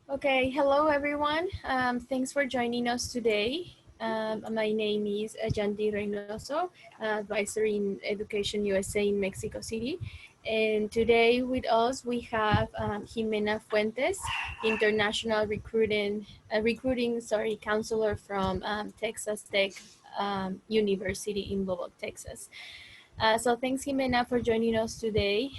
Okay, hello everyone. Thanks for joining us today. My name is Jandy Reynoso, advisor in Education USA in Mexico City. And today with us we have Ximena Fuentes, international recruiting counselor from Texas Tech University in Lubbock, Texas. So thanks, Ximena, for joining us today.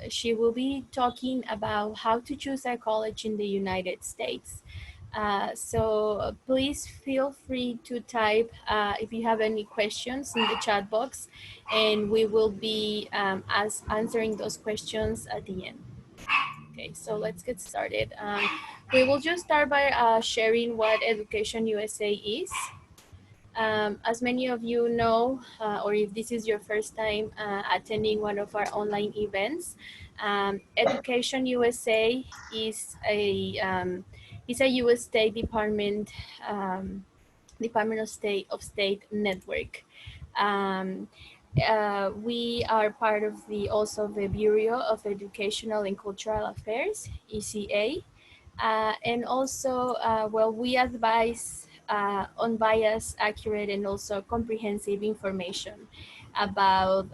She will be talking about how to choose a college in the United States. So please feel free to type if you have any questions in the chat box, and we will be answering those questions at the end. Okay, so let's get started. We will just start by sharing what Education USA is. As many of you know, or if this is your first time attending one of our online events, Education USA is a U.S. State Department of State network. Um, we are part of the Bureau of Educational and Cultural Affairs, ECA, and also, we advise unbiased, accurate, and also comprehensive information about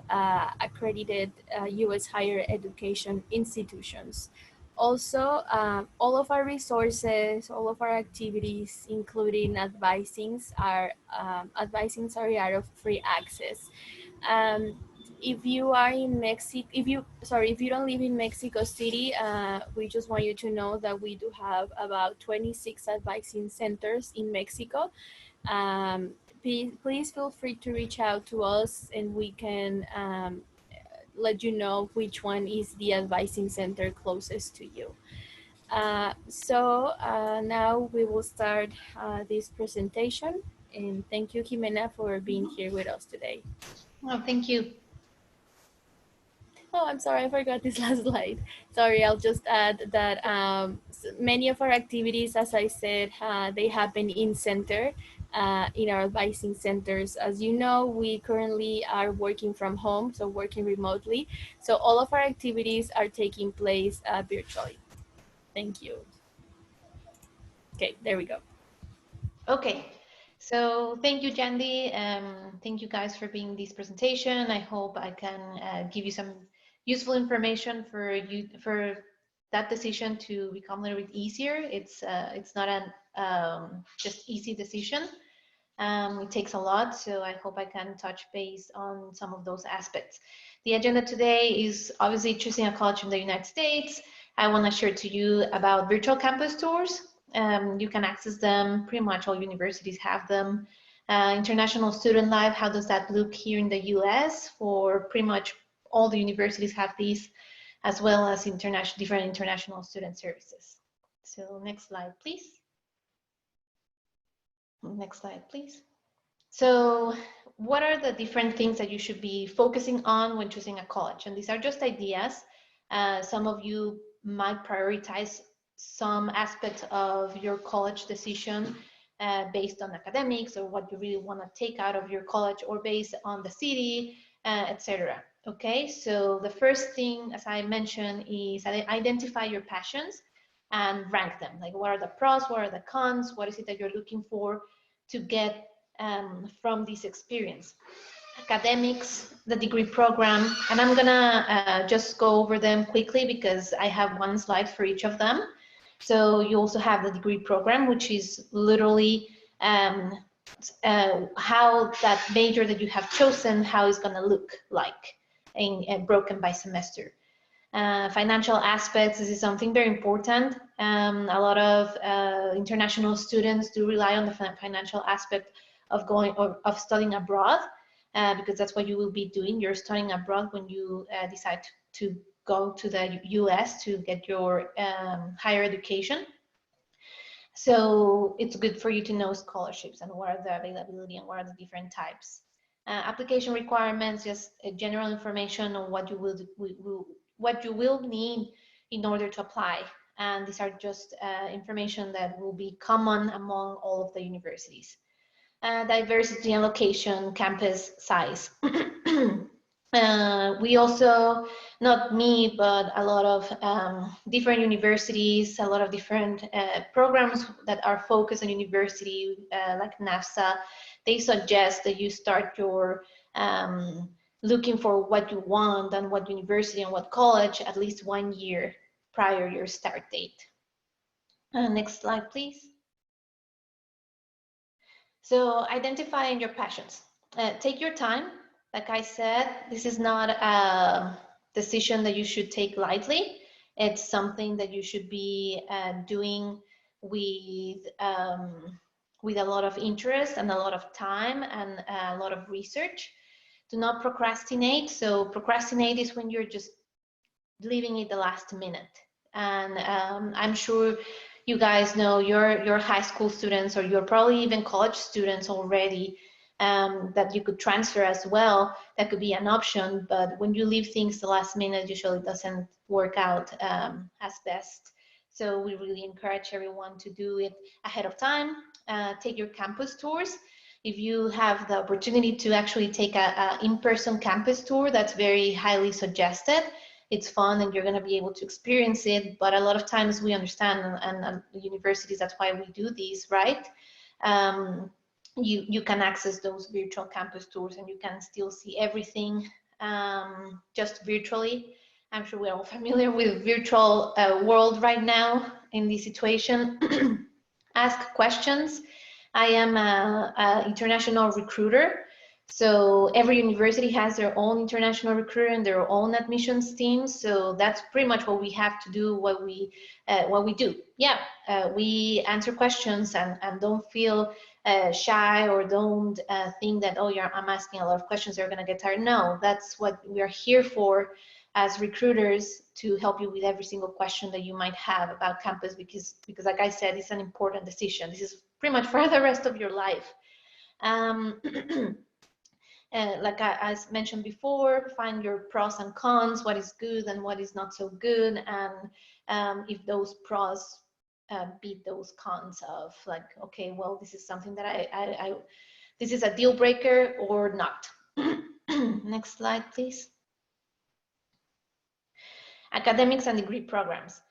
accredited U.S. higher education institutions. Also, all of our resources, all of our activities, including advisings are out of free access. Um, if you are in Mexico, if you don't live in Mexico City, we just want you to know that we do have about 26 advising centers in Mexico. Please feel free to reach out to us and we can let you know which one is the advising center closest to you. Now we will start this presentation, and thank you, Ximena, for being here with us today. Oh, thank you. Oh, I'm sorry, I forgot this last slide. Sorry, I'll just add that many of our activities, as I said, they happen in our advising centers. As you know, we currently are working from home, so working remotely. So all of our activities are taking place virtually. Thank you. Okay, there we go. Okay, so thank you, Jandy. Thank you guys for being this presentation. I hope I can give you some useful information for you for that decision to become a little bit easier. It's not an just easy decision. It takes a lot, so I hope I can touch base on some of those aspects. The agenda today is obviously choosing a college in the United States. I want to share to you about virtual campus tours. You can access them, pretty much all universities have them. International Student Life, how does that look here in the US? For pretty much all the universities have these, as well as different international student services. So next slide, please. Next slide, please. So what are the different things that you should be focusing on when choosing a college? And these are just ideas. Some of you might prioritize some aspect of your college decision based on academics or what you really want to take out of your college, or based on the city, etc. Okay, so the first thing, as I mentioned, is identify your passions and rank them. Like, what are the pros, what are the cons, what is it that you're looking for to get from this experience. Academics, the degree program, and I'm gonna just go over them quickly because I have one slide for each of them. So you also have the degree program, which is literally how that major that you have chosen, how it's gonna look like broken by semester. Financial aspects, this is something very important. A lot of international students do rely on the financial aspect of going or of studying abroad, because that's what you will be doing. You're studying abroad when you decide to go to the US to get your higher education. So it's good for you to know scholarships and what are the availability and what are the different types. Application requirements, just general information on what you will need in order to apply. And these are just information that will be common among all of the universities. Diversity and location, campus size. We also, not me, but a lot of different universities, a lot of different programs that are focused on university, like NAFSA, they suggest that you start your looking for what you want and what university and what college at least 1 year prior your start date. Next slide, please. So identifying your passions. Take your time. Like I said, this is not a decision that you should take lightly. It's something that you should be doing with a lot of interest and a lot of time and a lot of research. Do not procrastinate. So procrastinate is when you're just leaving it the last minute. And I'm sure you guys know your high school students, or you're probably even college students already, that you could transfer as well. That could be an option, but when you leave things the last minute, usually it doesn't work out as best. So we really encourage everyone to do it ahead of time. Take your campus tours. If you have the opportunity to actually take a in-person campus tour, that's very highly suggested. It's fun and you're going to be able to experience it, but a lot of times we understand, and the universities, that's why we do these, right? You can access those virtual campus tours and you can still see everything just virtually. I'm sure we're all familiar with virtual world right now in this situation. Ask questions. I am an international recruiter. So every university has their own international recruiter and their own admissions teams. So that's pretty much what we have to do, what we do. Yeah, we answer questions and don't feel shy, or don't think that, oh, I'm asking a lot of questions, they're gonna get tired. No, that's what we are here for as recruiters, to help you with every single question that you might have about campus, because like I said, it's an important decision. This is pretty much for the rest of your life. Like I mentioned before, find your pros and cons, what is good and what is not so good, and if those pros beat those cons of, like, okay, well, this is something that I this is a deal breaker or not. Next slide, please. Academics and degree programs.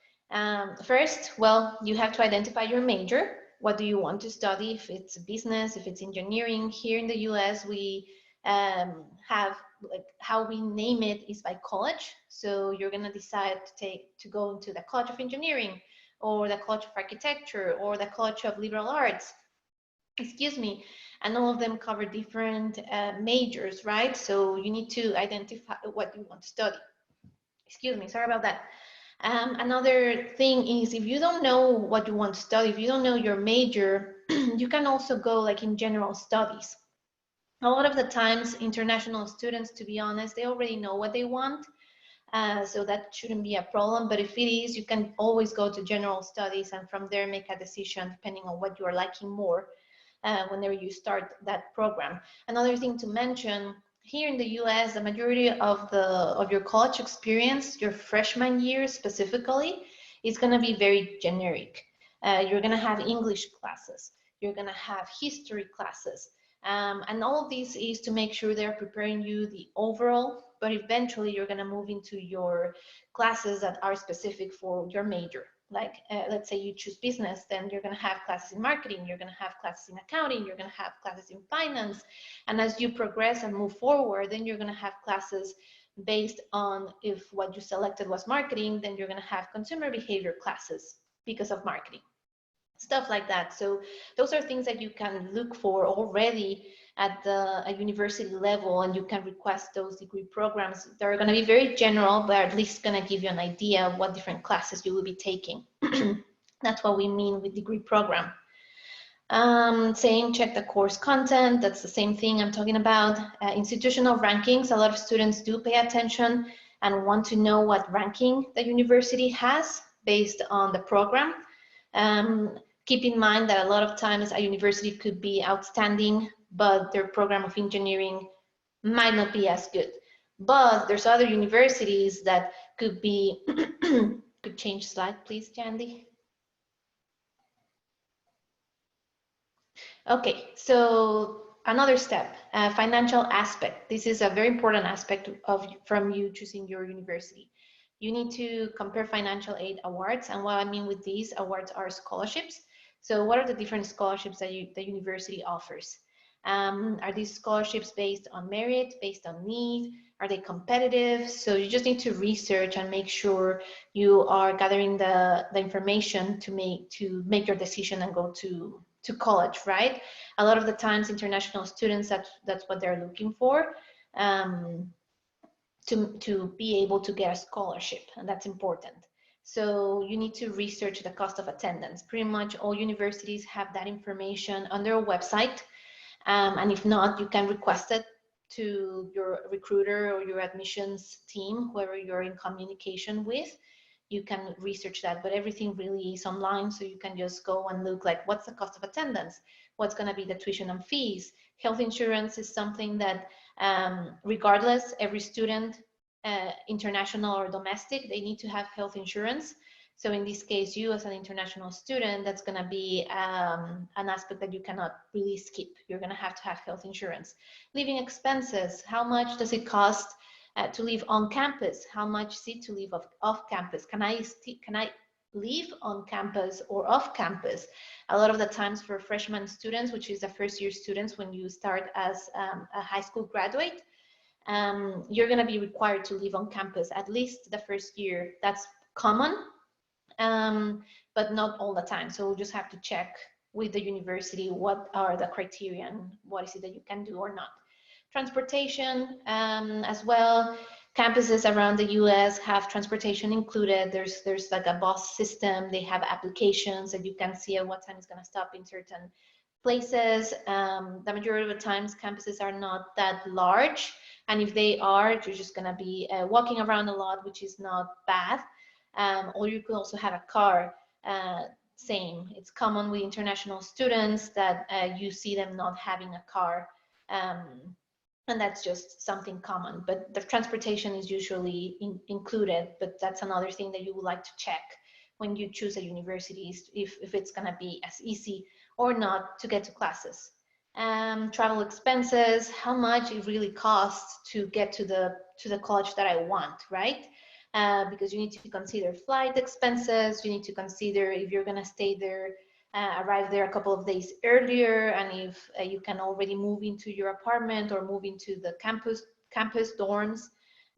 First, well, you have to identify your major. What do you want to study? If it's business, if it's engineering. Here in the US, we have, like, how we name it is by college. So you're gonna decide to go into the College of Engineering, or the College of Architecture, or the College of Liberal Arts, excuse me, and all of them cover different majors, right? So you need to identify what you want to study. Excuse me, sorry about that. Another thing is, if you don't know what you want to study, if you don't know your major, you can also go like in general studies. A lot of the times, international students, to be honest, they already know what they want. So that shouldn't be a problem. But if it is, you can always go to general studies and from there make a decision depending on what you are liking more whenever you start that program. Another thing to mention, here in the US, the majority of your college experience, your freshman year specifically, is going to be very generic. You're going to have English classes, you're going to have history classes, and all of this is to make sure they're preparing you the overall, but eventually you're going to move into your classes that are specific for your major. Like, let's say you choose business, then you're going to have classes in marketing, you're going to have classes in accounting, you're going to have classes in finance. And as you progress and move forward, then you're going to have classes based on, if what you selected was marketing, then you're going to have consumer behavior classes because of marketing. Stuff like that. So those are things that you can look for already at the university level, and you can request those degree programs. They're going to be very general, but at least going to give you an idea of what different classes you will be taking. That's what we mean with degree program. Saying check the course content, that's the same thing I'm talking about. Institutional rankings, a lot of students do pay attention and want to know what ranking the university has based on the program. Keep in mind that a lot of times a university could be outstanding, but their program of engineering might not be as good. But there's other universities that could be, could change slide, please, Jandy. Okay, so another step, financial aspect. This is a very important aspect from you choosing your university. You need to compare financial aid awards, and what I mean with these awards are scholarships. So what are the different scholarships that the university offers? Are these scholarships based on merit, based on need? Are they competitive? So you just need to research and make sure you are gathering the information to make your decision and go to college, right? A lot of the times, international students, that's what they're looking for. To be able to get a scholarship, and that's important. So you need to research the cost of attendance. Pretty much all universities have that information on their website, and if not, you can request it to your recruiter or your admissions team, whoever you're in communication with. You can research that, but everything really is online, so you can just go and look like what's the cost of attendance, what's going to be the tuition and fees. Health insurance is something that regardless, every student, international or domestic, they need to have health insurance. So in this case, you as an international student, that's going to be an aspect that you cannot really skip. You're going to have health insurance. Living expenses, how much does it cost to live on campus? How much is it to live off campus? Can I live on campus or off campus? A lot of the times for freshman students, which is the first year students when you start as a high school graduate, you're going to be required to live on campus at least the first year. That's common, but not all the time. So we'll just have to check with the university what are the criteria and what is it that you can do or not. Transportation as well. Campuses around the US have transportation included. There's like a bus system. They have applications that you can see at what time it's going to stop in certain places. The majority of the times campuses are not that large, and if they are, you're just going to be walking around a lot, which is not bad. Or you could also have a car. Same, it's common with international students that you see them not having a car, and that's just something common. But the transportation is usually included, but that's another thing that you would like to check when you choose a university, if it's going to be as easy or not to get to classes. Travel expenses, how much it really costs to get to the college that I want, right? Because you need to consider flight expenses, you need to consider if you're going to stay there, arrive there a couple of days earlier, and if you can already move into your apartment or move into the campus dorms.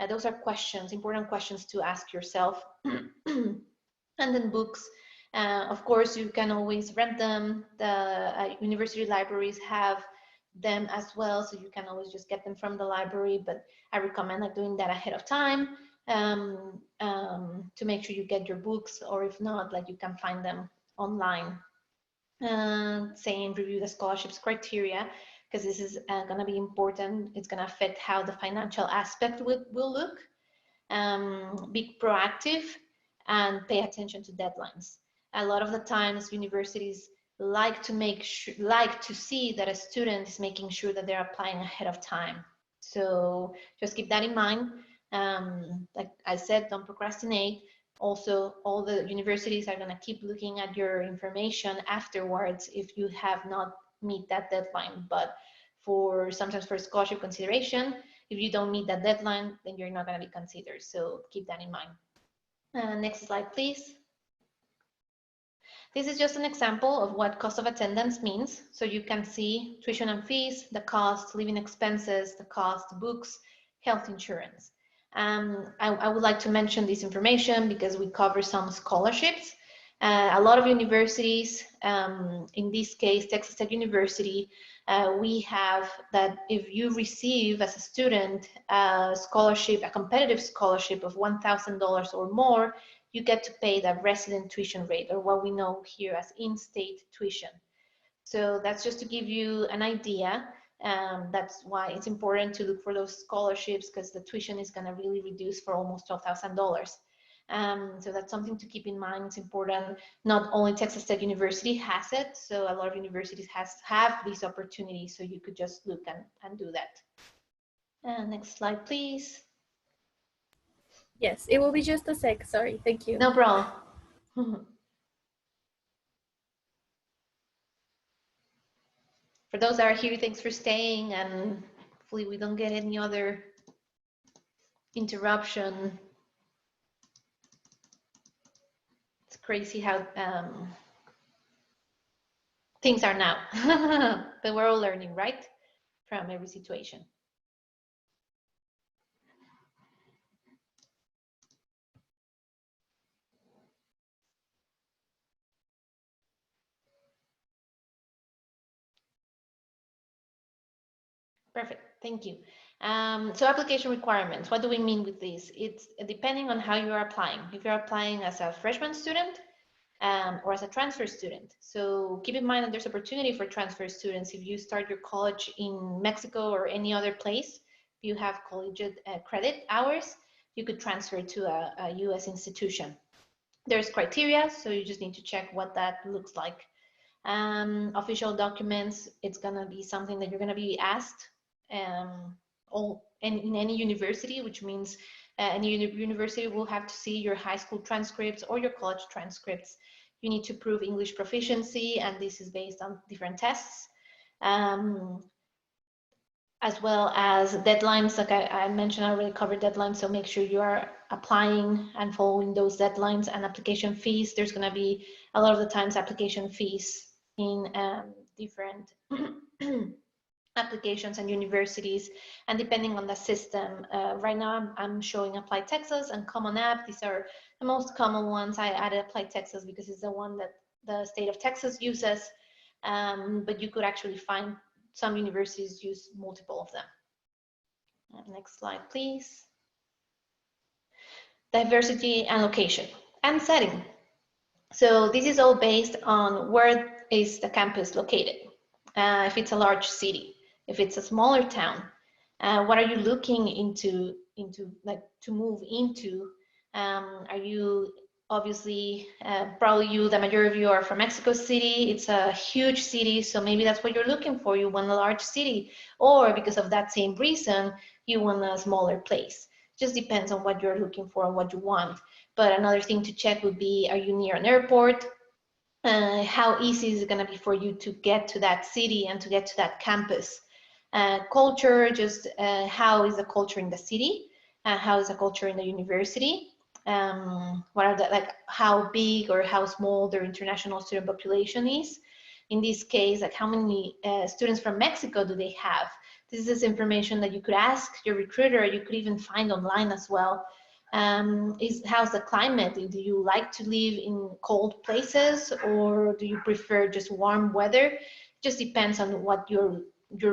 Those are questions, important questions to ask yourself. And then books. Of course, you can always rent them. The university libraries have them as well, so you can always just get them from the library, but I recommend like doing that ahead of time, to make sure you get your books, or if not, like you can find them online. Saying review the scholarships criteria, because this is going to be important. It's going to affect how the financial aspect will look. Be proactive and pay attention to deadlines. A lot of the times universities like to see that a student is making sure that they're applying ahead of time. So just keep that in mind. Like I said, don't procrastinate. Also, all the universities are going to keep looking at your information afterwards if you have not meet that deadline. But sometimes for scholarship consideration, if you don't meet that deadline, then you're not going to be considered. So keep that in mind. Next slide, please. This is just an example of what cost of attendance means. So you can see tuition and fees, the cost, living expenses, the cost, books, health insurance. I would like to mention this information because we cover some scholarships. A lot of universities, in this case, Texas Tech University, we have that if you receive as a student a scholarship, a competitive scholarship of $1,000 or more, you get to pay the resident tuition rate, or what we know here as in-state tuition. So that's just to give you an idea. That's why it's important to look for those scholarships, because the tuition is going to really reduce for almost $12,000. So that's something to keep in mind. It's important. Not only Texas Tech University has it, so a lot of universities have these opportunities, so you could just look and do that. Next slide, please. Yes, it will be just a sec. Sorry. Thank you. No problem. For those that are here, thanks for staying, and hopefully we don't get any other interruption. It's crazy how things are now, but we're all learning, right, from every situation. Perfect, thank you. So application requirements, what do we mean with this? It's depending on how you're applying. If you're applying as a freshman student, or as a transfer student. So keep in mind that there's opportunity for transfer students. If you start your college in Mexico or any other place, if you have collegiate credit hours, you could transfer to a US institution. There's criteria, so you just need to check what that looks like. Official documents, it's gonna be something that you're gonna be asked in any university, which means any university will have to see your high school transcripts or your college transcripts. You need to prove English proficiency, and this is based on different tests, as well as deadlines. Like I mentioned, I already covered deadlines, so make sure you are applying and following those deadlines. And application fees, there's going to be a lot of the times application fees in different applications and universities, and depending on the system. Right now I'm showing Apply Texas and Common App. These are the most common ones. I added Apply Texas because it's the one that the state of Texas uses, but you could actually find some universities use multiple of them. Next slide, please. Diversity and location and setting. So this is all based on where is the campus located. If it's a large city, if it's a smaller town, what are you looking into like to move into? Are you obviously probably the majority of you are from Mexico City. It's a huge city, so maybe that's what you're looking for. You want a large city, or because of that same reason, you want a smaller place. Just depends on what you're looking for and what you want. But another thing to check would be, are you near an airport? How easy is it going to be for you to get to that city and to get to that campus? Culture, just how is the culture in the city? How is the culture in the university? What are the, like, how big or how small their international student population is? In this case, like how many students from Mexico do they have? This is information that you could ask your recruiter. You could even find online as well. How's the climate? Do you like to live in cold places, or do you prefer just warm weather? Just depends on what you're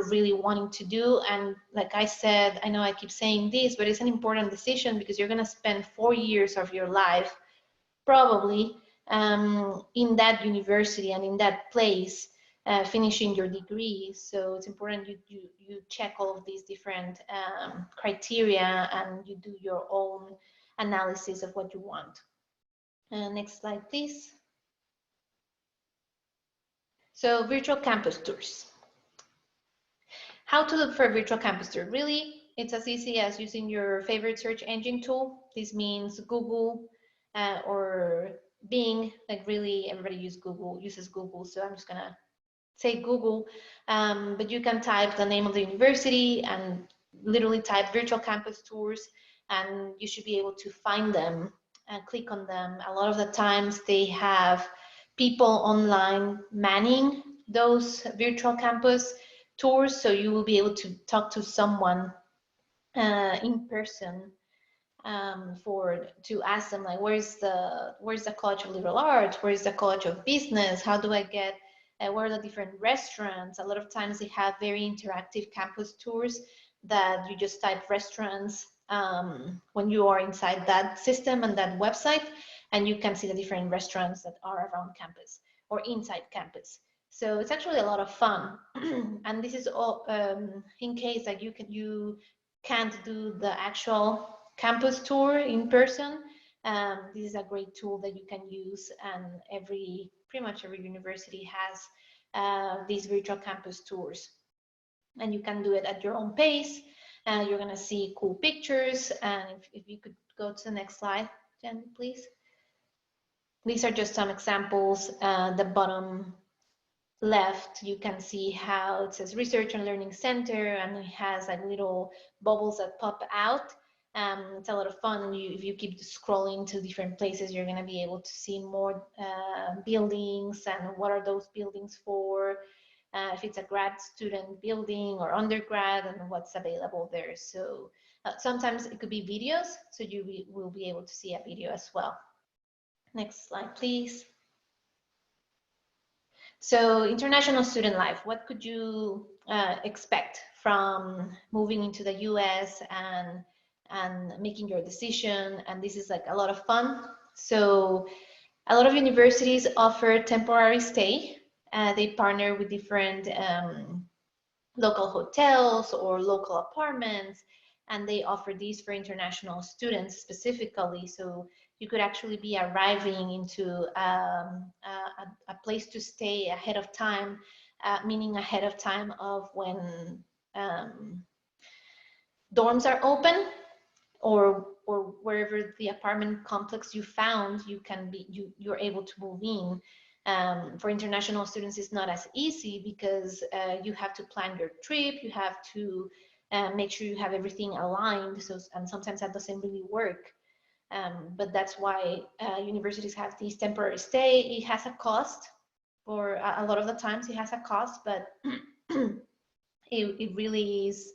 really wanting to do. And like I said, I know I keep saying this, but it's an important decision because you're going to spend 4 years of your life probably in that university and in that place, finishing your degree. So it's important you check all of these different criteria, and you do your own analysis of what you want. Next slide, please. So virtual campus tours. How to look for a virtual campus tour? Really, it's as easy as using your favorite search engine tool. This means Google or Bing. Like really, everybody uses Google. So I'm just gonna say Google, but you can type the name of the university and literally type virtual campus tours, and you should be able to find them and click on them. A lot of the times they have people online manning those virtual campus tours, so you will be able to talk to someone in person to ask them, like, where's the College of Liberal Arts, where's the College of Business, how do I get where are the different restaurants. A lot of times they have very interactive campus tours that you just type restaurants when you are inside that system and that website, and you can see the different restaurants that are around campus or inside campus. So it's actually a lot of fun. And this is all in case that you can't do the actual campus tour in person. This is a great tool that you can use, and pretty much every university has these virtual campus tours, and you can do it at your own pace. And you're going to see cool pictures. And if you could go to the next slide, Jen, please. These are just some examples. The bottom left, you can see how it says Research and Learning Center, and it has like little bubbles that pop out. It's a lot of fun. If you keep scrolling to different places, you're going to be able to see more buildings and what are those buildings for, if it's a grad student building or undergrad, and what's available there. So sometimes it could be videos, so you will be able to see a video as well. Next slide, please. So international student life, what could you expect from moving into the US and making your decision? And this is like a lot of fun. So a lot of universities offer temporary stay. They partner with different local hotels or local apartments, and they offer these for international students specifically. So you could actually be arriving into a place to stay ahead of time, meaning ahead of time of when dorms are open, or wherever the apartment complex you found, you're able to move in. For international students, it's not as easy because you have to plan your trip, you have to make sure you have everything aligned. So, and sometimes that doesn't really work. But that's why universities have these temporary stay. It has a cost, or a lot of the times it has a cost, but it really is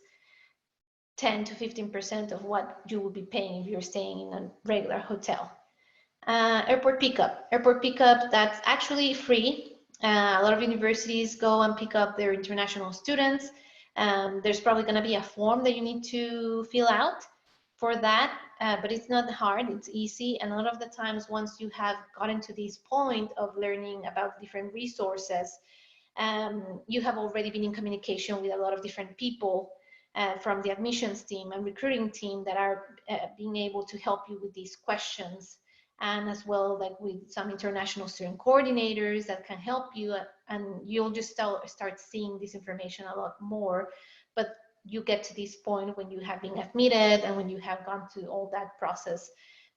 10 to 15% of what you would be paying if you're staying in a regular hotel. Airport pickup. Airport pickup, that's actually free. A lot of universities go and pick up their international students. There's probably going to be a form that you need to fill out for that, but it's not hard, it's easy. And a lot of the times, once you have gotten to this point of learning about different resources, you have already been in communication with a lot of different people from the admissions team and recruiting team that are being able to help you with these questions, and as well like with some international student coordinators that can help you, and you'll just start seeing this information a lot more. But you get to this point when you have been admitted and when you have gone through all that process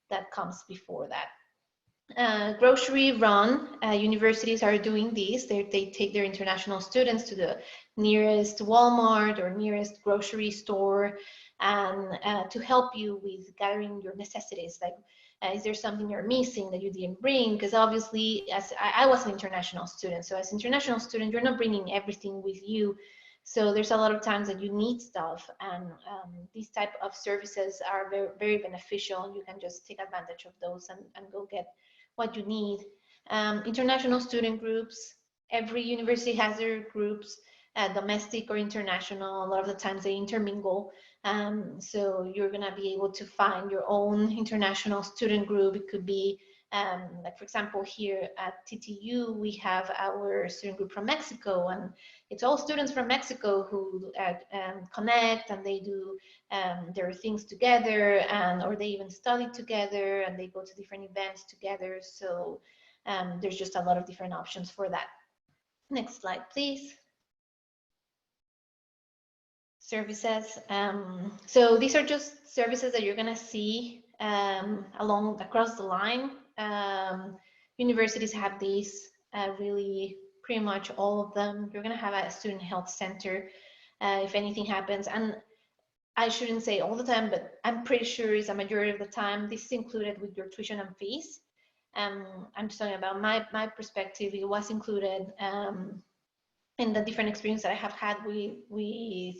that comes before that. Grocery run, universities are doing this. They take their international students to the nearest Walmart or nearest grocery store, and to help you with gathering your necessities. Like, is there something you're missing that you didn't bring? Because obviously, as I was an international student, so as an international student, you're not bringing everything with you. So there's a lot of times that you need stuff, and these type of services are very, very beneficial. You can just take advantage of those and go get what you need. International student groups, every university has their groups, domestic or international. A lot of the times they intermingle. So you're gonna be able to find your own international student group. It could be like, for example, here at TTU, we have our student group from Mexico, and it's all students from Mexico who connect, and they do their things together, and or they even study together, and they go to different events together. So there's just a lot of different options for that. Next slide, please. Services. So these are just services that you're gonna see across the line. Universities have these, really pretty much all of them. You're gonna have a student health center if anything happens. And I shouldn't say all the time, but I'm pretty sure it's a majority of the time this is included with your tuition and fees. I'm just talking about my perspective. It was included in the different experience that I have had with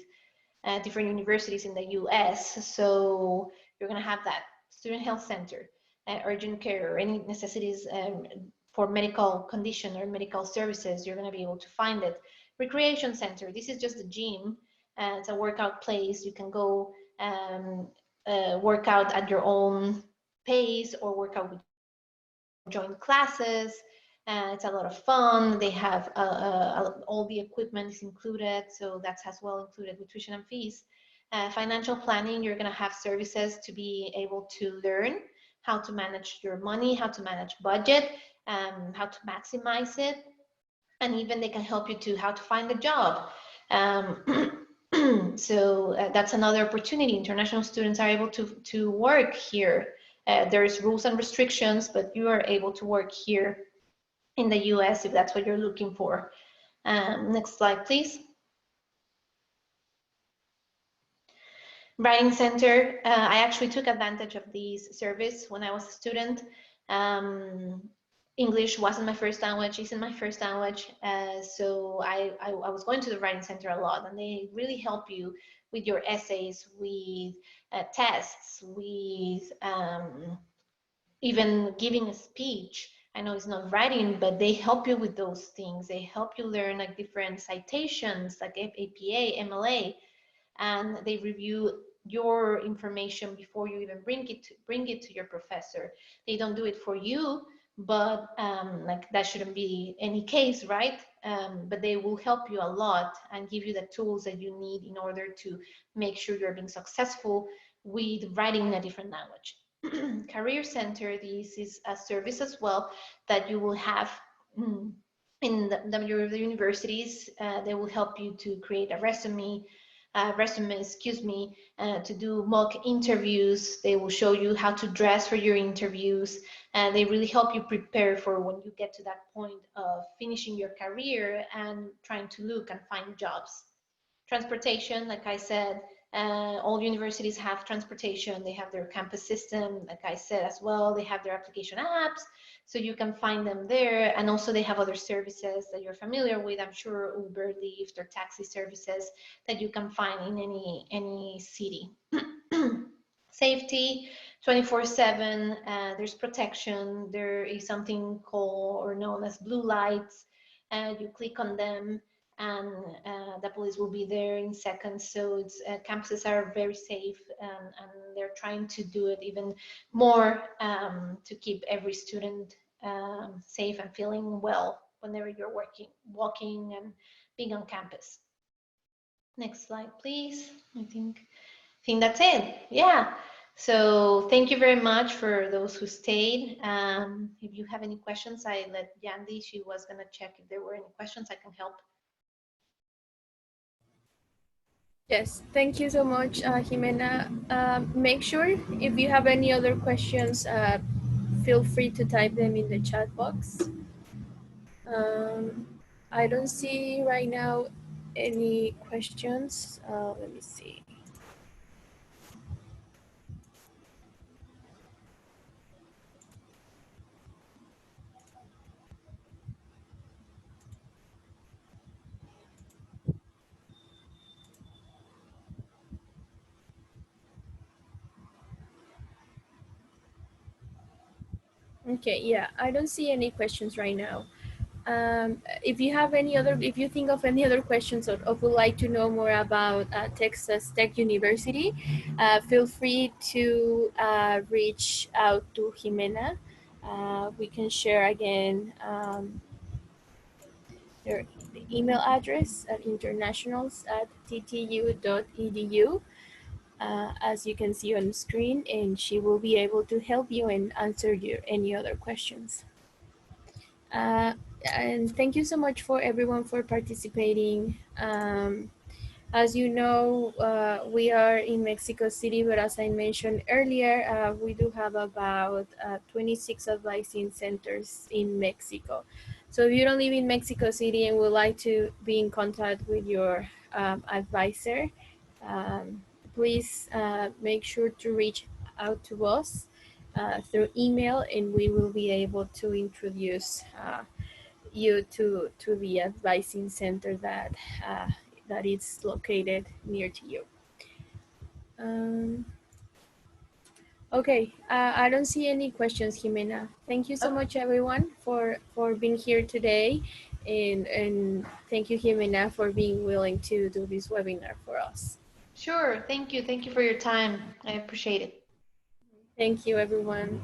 different universities in the US. So you're going to have that student health center, urgent care, or any necessities for medical condition or medical services, you're going to be able to find it. Recreation center, this is just a gym. It's a workout place. You can go work out at your own pace or work out with join classes. It's a lot of fun. They have all the equipment is included, so that's as well included with tuition and fees. Financial planning, you're going to have services to be able to learn how to manage your money, how to manage budget, how to maximize it, and even they can help you to how to find a job. So that's another opportunity. International students are able to work here. There's rules and restrictions, but you are able to work here in the US if that's what you're looking for. Next slide, please. Writing Center, I actually took advantage of this service when I was a student. English wasn't my first language, isn't my first language, so I was going to the Writing Center a lot, and they really help you with your essays, with tests, with even giving a speech. I know it's not writing, but they help you with those things. They help you learn like different citations, like APA, MLA, and they review your information before you even bring it to your professor. They don't do it for you, but like that shouldn't be any case, right? But they will help you a lot and give you the tools that you need in order to make sure you're being successful with writing in a different language. Career Center, this is a service as well that you will have in the universities. They will help you to create a resume, to do mock interviews. They will show you how to dress for your interviews, and they really help you prepare for when you get to that point of finishing your career and trying to look and find jobs. Transportation, like I said, all universities have transportation. They have their campus system, like I said as well. They have their application apps, so you can find them there. And also they have other services that you're familiar with. I'm sure Uber, Lyft, or taxi services that you can find in any city. Safety, 24/7. There's protection. There is something called or known as blue lights. You click on them, and the police will be there in seconds. So campuses are very safe, and they're trying to do it even more to keep every student safe and feeling well whenever you're walking, and being on campus. Next slide, please. I think that's it. Yeah. So thank you very much for those who stayed. If you have any questions, I let Yandy, she was going to check if there were any questions I can help. Yes, thank you so much, Ximena. Make sure if you have any other questions, feel free to type them in the chat box. I don't see right now any questions. Let me see. Okay, yeah, I don't see any questions right now. If you have any other, if you think of any other questions, or would like to know more about Texas Tech University, feel free to reach out to Ximena. We can share again their email address at internationals@ttu.edu. As you can see on the screen, and she will be able to help you and answer your any other questions. And thank you so much for everyone for participating. As you know, we are in Mexico City, but as I mentioned earlier, we do have about 26 advising centers in Mexico. So if you don't live in Mexico City and would like to be in contact with your advisor, please make sure to reach out to us through email, and we will be able to introduce you to the advising center that is located near to you. Okay, I don't see any questions, Ximena. Thank you so much, everyone, for being here today, and thank you, Ximena, for being willing to do this webinar for us. Sure. Thank you. Thank you for your time. I appreciate it. Thank you, everyone.